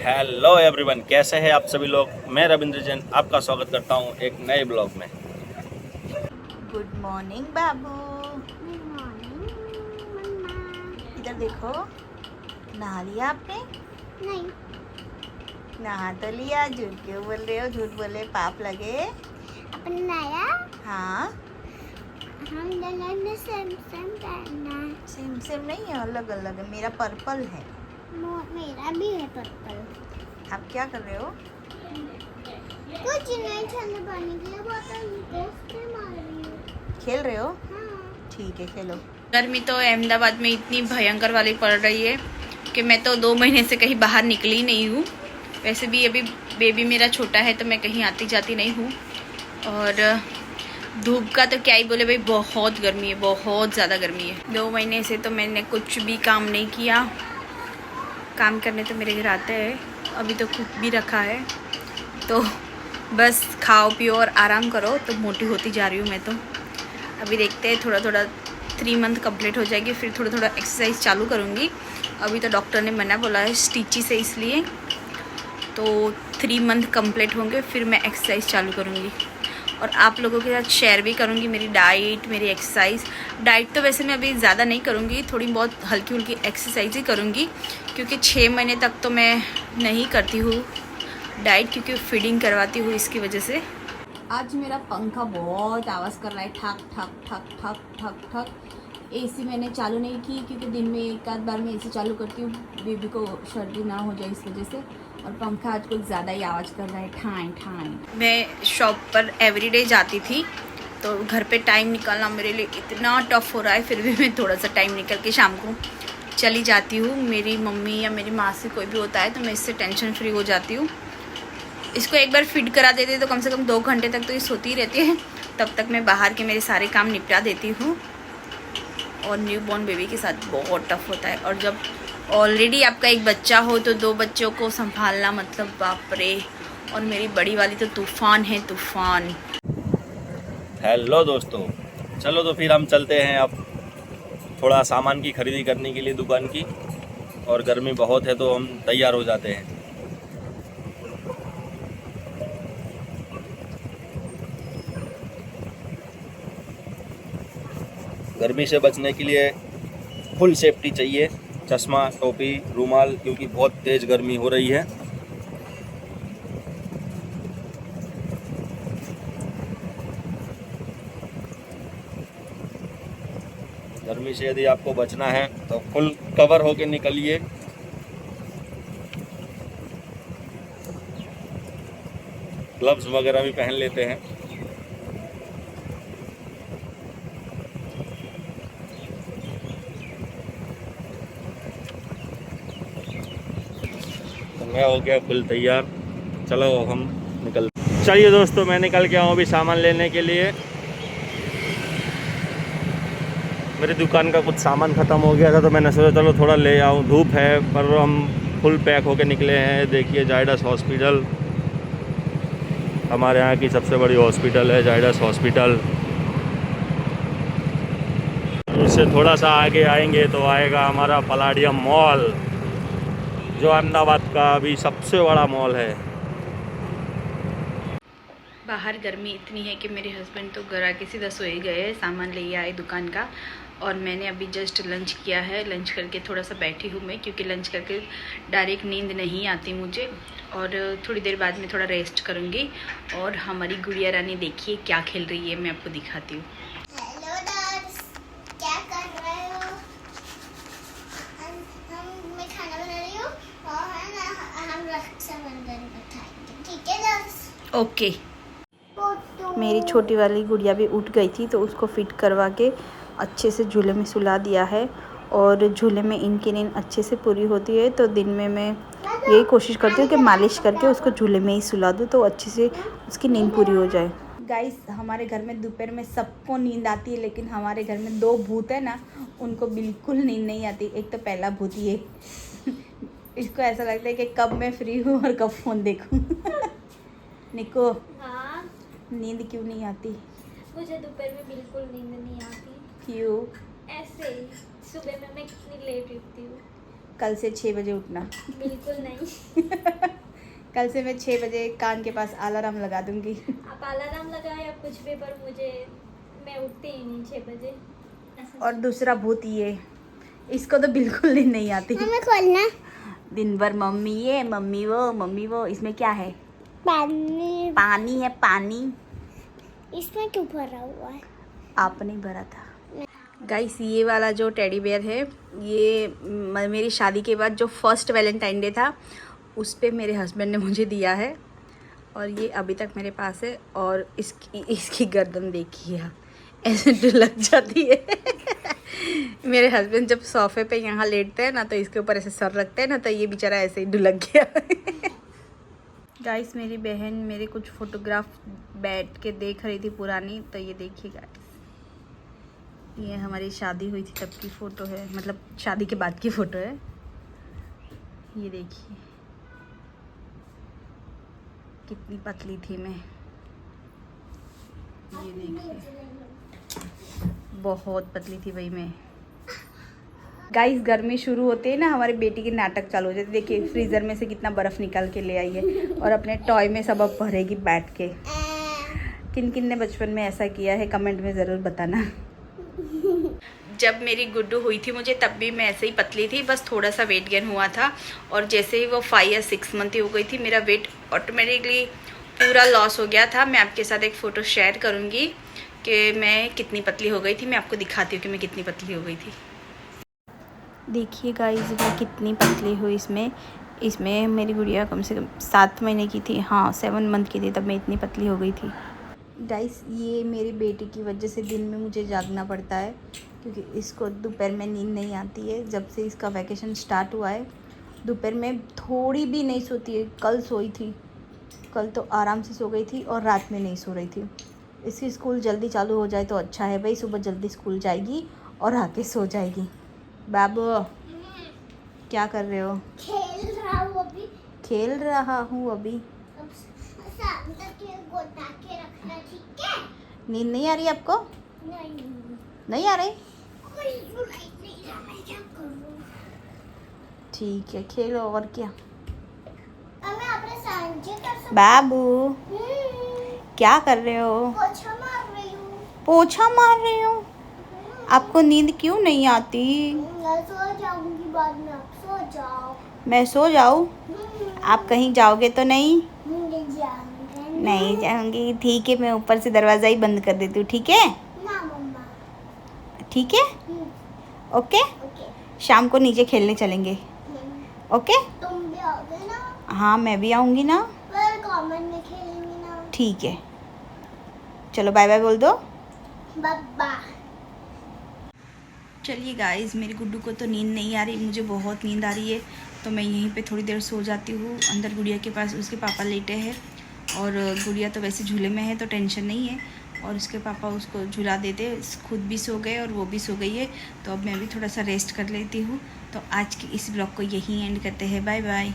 Hello everyone, कैसे हैं आप सभी लोग। मैं रविंद्र जैन आपका स्वागत करता हूं एक नए ब्लॉग में। गुड मॉर्निंग बाबू। गुड मॉर्निंग मम्मा। इधर देखो, नहा लिया आपने? नहीं, नहा तो लिया, झूठ क्यों बोल रहे हो? झूठ बोले पाप लगे। अपने लाया। हाँ, हम दोनों ने सेम सेम पहना। सेम सेम नहीं है, अलग अलग है। मेरा पर्पल है। मेरा भी है पर्पल। आप क्या कर रहे हो? कुछ नहीं, ठंडे पानी के लिए बोतल दोस्त ने मारी है। खेल रहे हो? हाँ। ठीक है, खेलो। गर्मी तो अहमदाबाद में इतनी भयंकर वाली पड़ रही है कि मैं तो 2 महीने से कहीं बाहर निकली नहीं हूँ। वैसे भी अभी बेबी मेरा छोटा है तो मैं कहीं आती जाती नहीं हूँ। और धूप का तो क्या ही बोले भाई, बहुत गर्मी है, बहुत ज़्यादा गर्मी है। 2 महीने से तो मैंने कुछ भी काम नहीं किया। काम करने तो मेरे घर आते हैं, अभी तो कुक भी रखा है, तो बस खाओ पियो और आराम करो। तो मोटी होती जा रही हूँ मैं तो। अभी देखते हैं, थोड़ा थोड़ा 3 मंथ कंप्लीट हो जाएगी, फिर थोड़ा थोड़ा एक्सरसाइज चालू करूँगी। अभी तो डॉक्टर ने मना बोला है स्टिची से, इसलिए तो 3 मंथ कंप्लीट होंगे फिर मैं एक्सरसाइज चालू करूँगी। और आप लोगों के साथ शेयर भी करूँगी मेरी डाइट, मेरी एक्सरसाइज। डाइट तो वैसे मैं अभी ज़्यादा नहीं करूँगी, थोड़ी बहुत हल्की हल्की एक्सरसाइज ही करूँगी, क्योंकि 6 महीने तक तो मैं नहीं करती हूँ डाइट, क्योंकि फीडिंग करवाती हूँ, इसकी वजह से। आज मेरा पंखा बहुत आवाज़ कर रहा है, ठक ठक ठक ठक ठक ठक। एसी मैंने चालू नहीं की, क्योंकि दिन में एक आध बार मैं एसी चालू करती हूँ, बेबी को सर्दी ना हो जाए इस वजह से। और पंखा आज कुछ ज़्यादा ही आवाज़ कर रहा है, ठाई ठाई। मैं शॉप पर एवरीडे जाती थी, तो घर पे टाइम निकालना मेरे लिए इतना टफ हो रहा है। फिर भी मैं थोड़ा सा टाइम निकल के शाम को चली जाती हूँ। मेरी मम्मी या मेरी माँ से कोई भी होता है तो मैं इससे टेंशन फ्री हो जाती हूँ। इसको एक बार फीड करा देते तो कम से कम 2 घंटे तक तो ये सोती रहती है, तब तक मैं बाहर के मेरे सारे काम निपटा देती हूँ। और न्यूबॉर्न बेबी के साथ बहुत टफ होता है, और जब ऑलरेडी आपका एक बच्चा हो तो 2 बच्चों को संभालना मतलब बाप रे। और मेरी बड़ी वाली तो तूफ़ान है, तूफ़ान। हेलो दोस्तों, चलो तो फिर हम चलते हैं अब थोड़ा सामान की खरीदी करने के लिए दुकान की। और गर्मी बहुत है तो हम तैयार हो जाते हैं। गर्मी से बचने के लिए फुल सेफ्टी चाहिए, चश्मा, टोपी, रूमाल, क्योंकि बहुत तेज़ गर्मी हो रही है। गर्मी से यदि आपको बचना है तो फुल कवर होके निकलिए। ग्लव्स वगैरह भी पहन लेते हैं। तो मैं हो गया फुल तैयार, चलो हम निकल। चलिए दोस्तों, मैं निकल के आऊँ अभी सामान लेने के लिए। मेरी दुकान का कुछ सामान ख़त्म हो गया था तो मैंने सोचा चलो थोड़ा ले आऊँ। धूप है पर हम फुल पैक होके निकले हैं। देखिए जायडस हॉस्पिटल, हमारे यहाँ की सबसे बड़ी हॉस्पिटल है जायडस हॉस्पिटल। इससे थोड़ा सा आगे आएंगे तो आएगा हमारा पलाडियम मॉल, जो अहमदाबाद का अभी सबसे बड़ा मॉल है। बाहर गर्मी इतनी है कि मेरे हस्बैंड तो घर आके सीधा सोए गए हैं, सामान ले आए दुकान का। और मैंने अभी जस्ट लंच किया है। लंच करके थोड़ा सा बैठी हूँ मैं, क्योंकि लंच करके डायरेक्ट नींद नहीं आती मुझे। और थोड़ी देर बाद में थोड़ा रेस्ट करूँगी। और हमारी गुड़िया रानी देखिए क्या खेल रही है, मैं आपको दिखाती हूँ। हेलो डॉग्स, क्या कर रहे हो? मैं खाना बना रही हूँ और है ना हम रक्षाबंधन खाएंगे, ठीक है डॉग्स? ओके। मेरी छोटी वाली गुड़िया भी उठ गई थी, तो उसको फिट करवा के अच्छे से झूले में सुला दिया है। और झूले में इनकी नींद अच्छे से पूरी होती है, तो दिन में मैं यही कोशिश करती हूँ कि मालिश करके उसको झूले में ही सुला दूँ, तो अच्छे से उसकी नींद पूरी हो जाए। गाइस, हमारे घर में दोपहर में सबको नींद आती है, लेकिन हमारे घर में 2 भूत है ना, उनको बिल्कुल नींद नहीं आती। एक तो पहला भूत ये इसको ऐसा लगता है कि कब मैं फ्री हूँ और कब फ़ोन देखूँ निको, हाँ, नींद क्यों नहीं आती? मुझे दोपहर में बिल्कुल नींद नहीं आती। क्यों? ऐसे ही सुबह में मैं कितनी लेट उठती हूँ। कल से 6 बजे उठना। बिल्कुल नहीं। कल से मैं 6 बजे कान के पास अलार्म लगा दूंगी। आप अलार्म लगाए या कुछ भी, पर मैं उठती ही नहीं 6 बजे। और दूसरा भूत ये, इसको तो बिल्कुल नहीं आती। हमें खोलना। दिन भर मम्मी ये मम्मी वो। इसमें क्या है? पानी। पानी है, पानी। इसमें क्यों भरा हुआ है? आपने भरा था। गाइस ये वाला जो टेडी बेयर है, ये मेरी शादी के बाद जो फर्स्ट वैलेंटाइन डे था उस पे मेरे हस्बैंड ने मुझे दिया है, और ये अभी तक मेरे पास है। और इसकी गर्दन देखिए, ऐसे ढुलक जाती है। मेरे हस्बैंड जब सोफे पे यहाँ लेटते हैं ना, तो इसके ऊपर ऐसे सर रखते हैं ना, तो ये बेचारा ऐसे ही ढुलक गया। गाइस मेरी बहन मेरे कुछ फोटोग्राफ बैठ के देख रही थी पुरानी, तो ये देखिए गाइस, ये हमारी शादी हुई थी तब की फ़ोटो है, मतलब शादी के बाद की फ़ोटो है। ये देखिए कितनी पतली थी मैं, ये देखिए बहुत पतली थी भाई मैं। गाइस गर्मी शुरू होते ही ना हमारी बेटी के नाटक चालू हो जाते। देखिए फ्रीज़र में से कितना बर्फ़ निकाल के ले आई है, और अपने टॉय में सब अब भरेगी बैठ के। किन किन ने बचपन में ऐसा किया है कमेंट में ज़रूर बताना। जब मेरी गुड्डू हुई थी मुझे, तब भी मैं ऐसे ही पतली थी, बस थोड़ा सा वेट गेन हुआ था। और जैसे ही वो 5 या 6 मंथ की हो गई थी, मेरा वेट ऑटोमेटिकली पूरा लॉस हो गया था। मैं आपके साथ एक फ़ोटो शेयर करूँगी कि मैं कितनी पतली हो गई थी। मैं आपको दिखाती हूँ कि मैं कितनी पतली हो गई थी। देखिए गाइस मैं कितनी पतली हुई इसमें मेरी गुड़िया कम से कम 7 महीने की थी, हाँ 7 मंथ की थी, तब मैं इतनी पतली हो गई थी। गाइस ये मेरी बेटी की वजह से दिन में मुझे जागना पड़ता है, क्योंकि इसको दोपहर में नींद नहीं आती है। जब से इसका वैकेशन स्टार्ट हुआ है दोपहर में थोड़ी भी नहीं सोती है। कल सोई थी, कल तो आराम से सो गई थी, और रात में नहीं सो रही थी। इसकी स्कूल जल्दी चालू हो जाए तो अच्छा है भाई, सुबह जल्दी स्कूल जाएगी और आके सो जाएगी। बाबू क्या कर रहे हो? खेल रहा हूँ अभी। खेल रहा हूँ अभी। अब शाम तक ये गोता के रखना, ठीक है? नींद नहीं आ रही आपको? नहीं आ रही? कोई बुलाई नहीं रहा, मैं क्या करूँ? ठीक है खेलो, और क्या। अब मैं अपने सांझे कर सकती बाबू हूँ। क्या कर रहे हो? पोछा मार रही हूँ। पोछा मार रही हो? आपको नींद क्यों नहीं आती? मैं सो जाऊंगी बाद में, आप सो जाओ। मैं सो जाऊँ? आप कहीं जाओगे तो नहीं? जाऊंगी नहीं जाऊंगी, ठीक है मैं ऊपर से दरवाज़ा ही बंद कर देती हूँ, ठीक है? ना मम्मा। ठीक है ओके। ओके। शाम को नीचे खेलने चलेंगे, ओके? तुम भी आओगे ना? हाँ मैं भी आऊँगी ना। पर कॉमन में खेलेंगे ना? ठीक है चलो बाय बाय बोल दो। बाबा। चलिए गाइस मेरी गुड्डू को तो नींद नहीं आ रही, मुझे बहुत नींद आ रही है, तो मैं यहीं पे थोड़ी देर सो जाती हूँ। अंदर गुड़िया के पास उसके पापा लेटे हैं, और गुड़िया तो वैसे झूले में है तो टेंशन नहीं है, और उसके पापा उसको झुला देते, खुद भी सो गए और वो भी सो गई है। तो अब मैं भी थोड़ा सा रेस्ट कर लेती हूँ। तो आज की इस ब्लॉग को यहीं एंड करते हैं, बाय बाय।